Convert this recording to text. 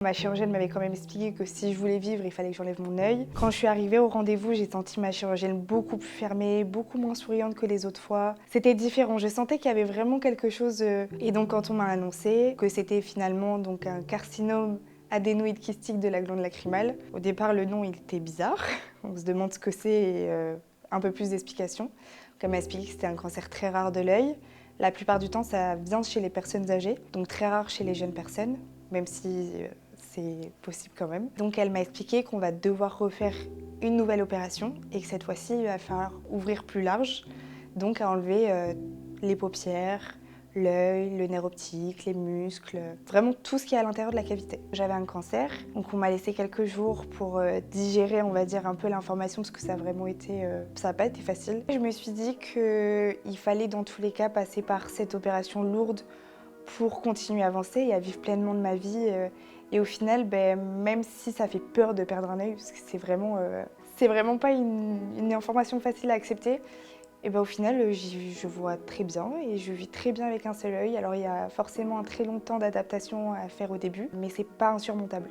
Ma chirurgienne m'avait quand même expliqué que si je voulais vivre, il fallait que j'enlève mon œil. Quand je suis arrivée au rendez-vous, j'ai senti ma chirurgienne beaucoup plus fermée, beaucoup moins souriante que les autres fois. C'était différent, je sentais qu'il y avait vraiment quelque chose. Et donc quand on m'a annoncé que c'était finalement donc un carcinome adénoïde kystique de la glande lacrymale, au départ le nom il était bizarre, on se demande ce que c'est et un peu plus d'explications. Donc, elle m'a expliqué que c'était un cancer très rare de l'œil. La plupart du temps ça vient chez les personnes âgées, donc très rare chez les jeunes personnes, même si c'est possible quand même. Donc elle m'a expliqué qu'on va devoir refaire une nouvelle opération et que cette fois-ci, il va falloir ouvrir plus large, donc à enlever les paupières, l'œil, le nerf optique, les muscles, vraiment tout ce qui est à l'intérieur de la cavité. J'avais un cancer, donc on m'a laissé quelques jours pour digérer, on va dire, un peu l'information parce que ça a vraiment été, ça n'a pas été facile. Je me suis dit qu'il fallait dans tous les cas passer par cette opération lourde pour continuer à avancer et à vivre pleinement de ma vie. Et au final, même si ça fait peur de perdre un œil, parce que c'est vraiment pas une information facile à accepter, et au final, je vois très bien et je vis très bien avec un seul œil. Alors il y a forcément un très long temps d'adaptation à faire au début, mais c'est pas insurmontable.